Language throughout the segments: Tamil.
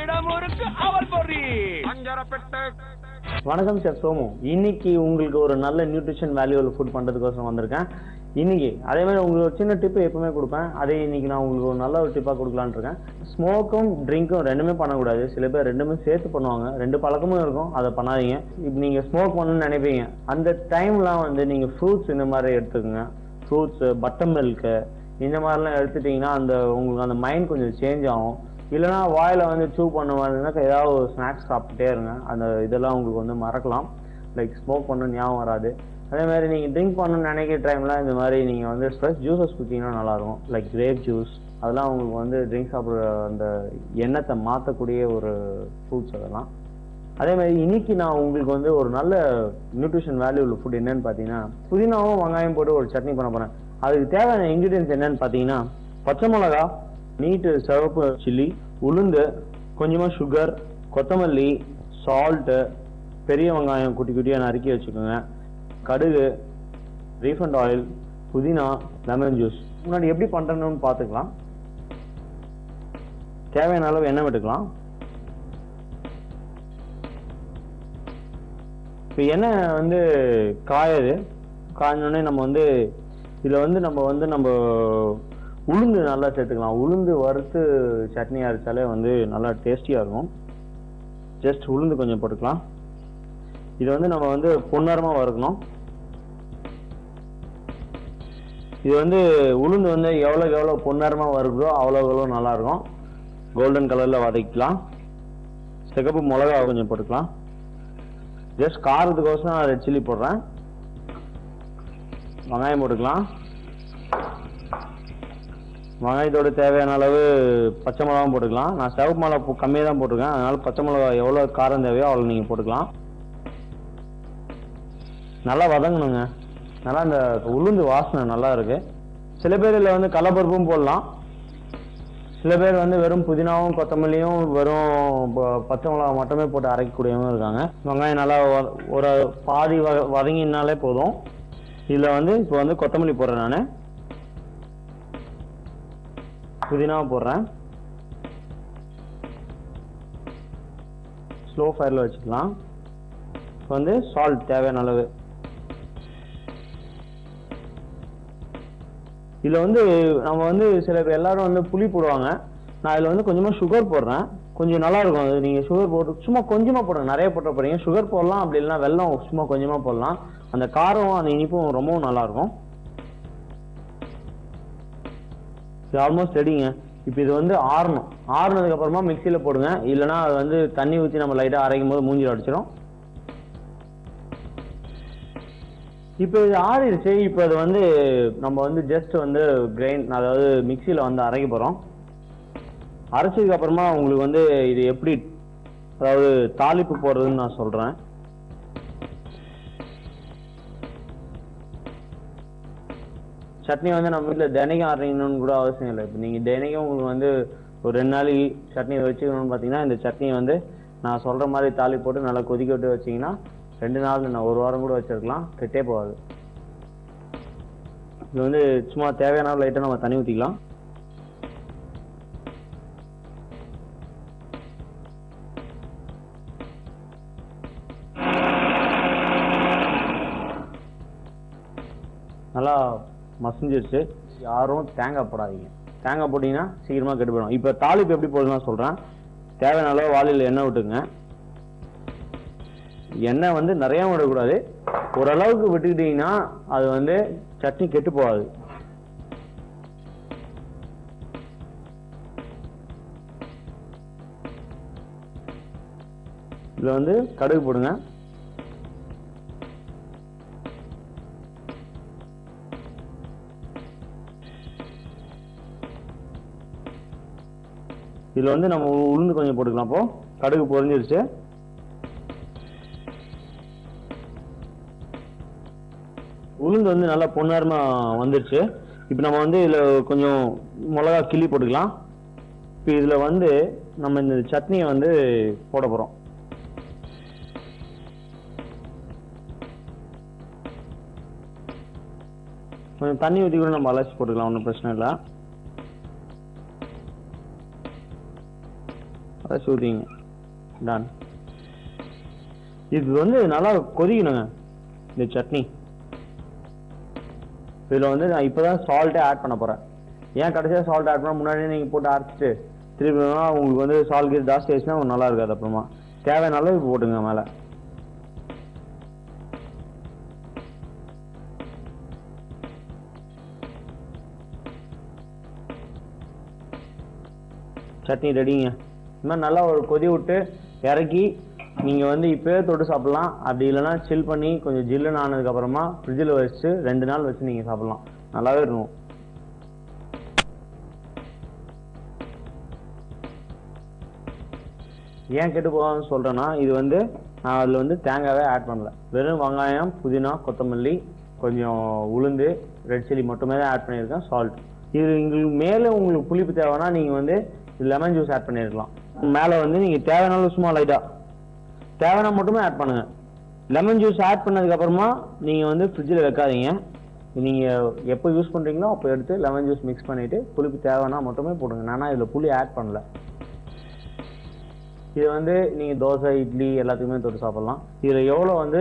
இடமுருக்கு அவல் பொறி அஞ்சரப்பெட்டு. வணக்கம் சார் சோமு. இன்னைக்கு உங்களுக்கு ஒரு நல்ல நியூட்ரிஷன் வேல்யூவில் ஃபுட் பண்ணுறதுக்கோசரம் வந்திருக்கேன். இன்னைக்கு அதே மாதிரி உங்களுக்கு ஒரு சின்ன டிப்பு எப்பவுமே கொடுப்பேன். அதே இன்னைக்கு நான் உங்களுக்கு ஒரு நல்ல ஒரு டிப்பாக கொடுக்கலான்னு இருக்கேன். ஸ்மோக்கும் ட்ரிங்க்கும் ரெண்டுமே பண்ணக்கூடாது. சில பேர் ரெண்டுமே சேர்த்து பண்ணுவாங்க. ரெண்டு பழக்கமும் இருக்கும், அதை பண்ணாதீங்க. இப்போ நீங்கள் ஸ்மோக் பண்ணணும்னு நினைப்பீங்க, அந்த டைம்லாம் வந்து நீங்கள் ஃப்ரூட்ஸ் இந்த மாதிரி எடுத்துக்கோங்க. ஃப்ரூட்ஸு, பட்டர் மில்க்கு இந்த மாதிரிலாம் எடுத்துட்டிங்கன்னா உங்களுக்கு அந்த மைண்ட் கொஞ்சம் சேஞ்ச் ஆகும். இல்லைனா வாயில் வந்து சூ பண்ண மாதிரினா ஏதாவது ஒரு ஸ்நாக்ஸ் சாப்பிட்டுட்டே இருங்க. அந்த இதெல்லாம் உங்களுக்கு வந்து மறக்கலாம். லைக் ஸ்மோக் பண்ண ஞாபகம் வராது. அதே மாதிரி நீங்கள் ட்ரிங்க் பண்ணணும்னு நினைக்கிற டைம்லாம் இந்த மாதிரி நீங்கள் வந்து ஃப்ரெஷ் ஜூஸஸ் குடிச்சிங்கன்னா நல்லாயிருக்கும். லைக் கிரேப் ஜூஸ், அதெல்லாம் உங்களுக்கு வந்து ட்ரிங்க் சாப்பிட்ற அந்த எண்ணத்தை மாற்றக்கூடிய ஒரு ஃப்ரூட்ஸ் அதெல்லாம். அதே மாதிரி இன்னைக்கு நான் உங்களுக்கு வந்து ஒரு நல்ல நியூட்ரிஷன் வேல்யூ உள்ள ஃபுட் என்னன்னு பார்த்தீங்கன்னா, புதினாவும் வெங்காயம் போட்டு ஒரு சட்னி பண்ண போகிறேன். அதுக்கு தேவையான இன்க்ரீடியன்ஸ் என்னன்னு பார்த்தீங்கன்னா, பச்சை மிளகா, நீட்டு சிவப்பு சில்லி, உளுந்து, கொஞ்சமாக சுகர், கொத்தமல்லி, சால்ட்டு, பெரிய வெங்காயம் குட்டி குட்டியாக நறுக்கி வச்சுக்கோங்க, கடுகு, ரீஃபண்ட் ஆயில், புதினா, லெமன் ஜூஸ். முன்னாடி எப்படி பண்ணுறணும்னு பார்த்துக்கலாம். தேவையான அளவு எண்ணெய் விட்டுக்கலாம். இப்போ எண்ணெய் வந்து காயணுன்னே நம்ம வந்து இதில் வந்து நம்ம உளுந்து நல்லா சேர்த்துக்கலாம். உளுந்து வறுத்து சட்னி அரைச்சாலே வந்து நல்லா டேஸ்டியாக இருக்கும். ஜஸ்ட் உளுந்து கொஞ்சம் போட்டுக்கலாம். இது வந்து நம்ம வந்து பொன்னரமாக வறுக்கணும். இது வந்து உளுந்து வந்து எவ்வளோ பொன்னரமாக வறுக்குதோ அவ்வளோ நல்லாயிருக்கும். கோல்டன் கலரில் வதக்கிக்கலாம். சிகப்பு மிளகா கொஞ்சம் போட்டுக்கலாம். ஜஸ்ட் காரத்துக்கோசரம் ரெட் சில்லி போடுறேன். வெங்காயம் போட்டுக்கலாம். வெங்காயத்தோட தேவையான அளவு பச்சை மிளகாவும் போட்டுக்கலாம். நான் சிவப்பு மிளகா கம்மியாக தான் போட்டிருக்கேன், அதனால பச்சை மிளகா எவ்வளோ காரம் தேவையோ அவ்வளோ நீங்கள் போட்டுக்கலாம். நல்லா வதங்கணுங்க. நல்லா அந்த உளுந்து வாசனை நல்லா இருக்கு. சில பேர் இதில் வந்து கடலைப்பருப்பும் போடலாம். சில பேர் வந்து வெறும் புதினாவும் கொத்தமல்லியும் வெறும் பச்சை மிளகா மட்டுமே போட்டு அரைக்கக்கூடியவங்க இருக்காங்க. வெங்காயம் நல்லா ஒரு பாதி வதங்கினாலே போதும். இதில் வந்து இப்போ வந்து கொத்தமல்லி போடுறேன், நான் புதினாவை போடுறேன். ஸ்லோ ஃபயரில் வச்சுக்கலாம். இப்போ வந்து சால்ட் தேவையான அளவு. இதில் வந்து நம்ம வந்து சில பேர் எல்லாரும் வந்து புளி போடுவாங்க. நான் இதில் வந்து கொஞ்சமாக சுகர் போடுறேன். கொஞ்சம் நல்லா இருக்கும் அது. நீங்கள் சுகர் போட்டு சும்மா கொஞ்சமாக போடுங்க, நிறைய போட்ட போறீங்க. சுகர் போடலாம், அப்படி இல்லைன்னா வெல்லம் சும்மா கொஞ்சமாக போடலாம். அந்த காரம் அந்த இனிப்பும் ரொம்பவும் நல்லாயிருக்கும். இது ஆல்மோஸ்ட் ரெடிங்க. இப்போ இது வந்து ஆறுனதுக்கு அப்புறமா மிக்சியில் போடுங்க. இல்லைனா அது வந்து தண்ணி ஊற்றி நம்ம லைட்டாக அரைக்கும் போது மூஞ்சில் அடிச்சிடும். இப்போ இது ஆறிடுச்சு. இப்போ அது வந்து நம்ம வந்து ஜஸ்ட் வந்து அதாவது மிக்சியில் வந்து அரைக்க போகிறோம். அரைச்சதுக்கு அப்புறமா உங்களுக்கு வந்து இது எப்படி அதாவது தாளிப்பு போடுறதுன்னு நான் சொல்கிறேன். சட்னி வந்து நம்ம வீட்டில் தினைக்கும் அரைக்கணும்னு கூட அவசியம் இல்லை. இப்போ நீங்கள் தினைக்கும் உங்களுக்கு வந்து ஒரு 2 நாளைக்கு சட்னி வச்சுக்கணும்னு பார்த்தீங்கன்னா, இந்த சட்னியை வந்து நான் சொல்கிற மாதிரி தாளி போட்டு நல்லா கொதிக்க விட்டு வச்சிங்கன்னா 2 நாள் நான் 1 வாரம் கூட வச்சுருக்கலாம், கெட்டே போகாது. இது வந்து சும்மா தேவையான லைட்டாக நம்ம தண்ணி ஊற்றிக்கலாம். நல்லா மசிஞ்சிருச்சு. யாரும் தேங்காய் போடாதீங்க. தேங்காய் போட்டிங்கன்னா சீக்கிரமாக கெட்டு போயிடும். இப்போ தாளிப்பு எப்படி போடுதுன்னு சொல்கிறேன். தேவையான அளவு வாளியில் எண்ணெய் விட்டுங்க. எண்ணெய் வந்து நிறையா விடக்கூடாது, ஓரளவுக்கு விட்டுக்கிட்டிங்கன்னா அது வந்து சட்னி கெட்டு போகாது. இதில் வந்து கடுகு போடுங்க. இதில் வந்து நம்ம உளுந்து கொஞ்சம் போட்டுக்கலாம். அப்போ கடுகு பொரிஞ்சிருச்சு. உளுந்து வந்து நல்லா பொன்னரமாக வந்துருச்சு. இப்போ நம்ம வந்து இதில் கொஞ்சம் மிளகா கிள்ளி போட்டுக்கலாம். இப்போ இதில் வந்து நம்ம இந்த சட்னியை வந்து போட போகிறோம். கொஞ்சம் தண்ணி ஊற்றி கூட நம்ம அலசி போட்டுக்கலாம், ஒன்றும் பிரச்சனை இல்லை. அதை ஊற்றிங்க. டன். இது வந்து நல்லா கொதிக்கணுங்க இந்த சட்னி. இதில் வந்து நான் இப்போ தான் சால்ட்டே ஆட் பண்ண போகிறேன். ஏன் கடைசியாக சால்ட் ஆட் பண்ணால் முன்னாடியே நீங்கள் போட்டு அரைச்சிட்டு திருப்பி உங்களுக்கு வந்து சால்ட் கீழ் ஜாஸ்தி ஆயிடுச்சுன்னா உங்களுக்கு நல்லா இருக்காது. அப்புறமா தேவையான அளவு போட்டுங்க மேலே. சட்னி ரெடிங்க. இந்த மாதிரி நல்லா ஒரு கொதி விட்டு இறக்கி நீங்கள் வந்து இப்போயே தொட்டு சாப்பிட்லாம். அப்படி இல்லைன்னா சில் பண்ணி கொஞ்சம் ஜில்லுன்னு ஆனதுக்கப்புறமா ஃப்ரிட்ஜில் வச்சு 2 நாள் வச்சு நீங்கள் சாப்பிட்லாம். நல்லாவே இருக்கும். ஏன் கெட்டு போகாதுன்னு சொல்கிறேன்னா இது வந்து நான் அதில் வந்து தேங்காவே ஆட் பண்ணல. வெறும் வெங்காயம், புதினா, கொத்தமல்லி, கொஞ்சம் உளுந்து, ரெட் சில்லி மட்டுமே தான் ஆட் பண்ணியிருக்கேன். சால்ட். இது உங்களுக்கு மேலே உங்களுக்கு புளிப்பு தேவைன்னா நீங்கள் வந்து லெமன் ஜூஸ் ஆட் பண்ணியிருக்கலாம். மேலே வந்து நீங்கள் தேவையான சும்மா லைட்டாக தேவையான மட்டுமே ஆட் பண்ணுங்கள். லெமன் ஜூஸ் ஆட் பண்ணதுக்கப்புறமா நீங்கள் வந்து ஃப்ரிட்ஜில் வைக்காதீங்க. நீங்கள் எப்போ யூஸ் பண்ணுறீங்களோ அப்போ எடுத்து லெமன் ஜூஸ் மிக்ஸ் பண்ணிவிட்டு புளிப்பு தேவைன்னா மட்டுமே போடுங்க. நானா இதில் புளி ஆட் பண்ணல. இது வந்து நீங்கள் தோசை, இட்லி எல்லாத்துக்குமே தொட்டு சாப்பிட்லாம். இதில் எவ்வளோ வந்து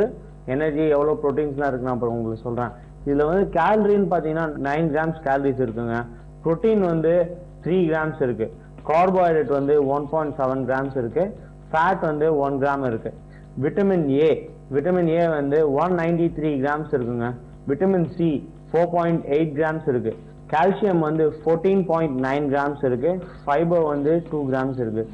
எனர்ஜி, எவ்வளோ ப்ரோட்டீன்ஸ்லாம் இருக்குன்னு அப்புறம் உங்களுக்கு சொல்கிறேன். இதில் வந்து கேலரின்னு பார்த்தீங்கன்னா 9 grams கேலரிஸ் இருக்குங்க. ப்ரோட்டீன் வந்து 3 grams இருக்குது. கார்போஹைட்ரேட் வந்து 1.7 grams இருக்குது. ஃபேட் வந்து 1 gram இருக்குது. விட்டமின் ஏ வந்து 193 grams இருக்குங்க. விட்டமின் சி 4.8 grams இருக்குது. கால்சியம் வந்து 14.9 grams இருக்கு. ஃபைபர் வந்து 2 grams இருக்கு.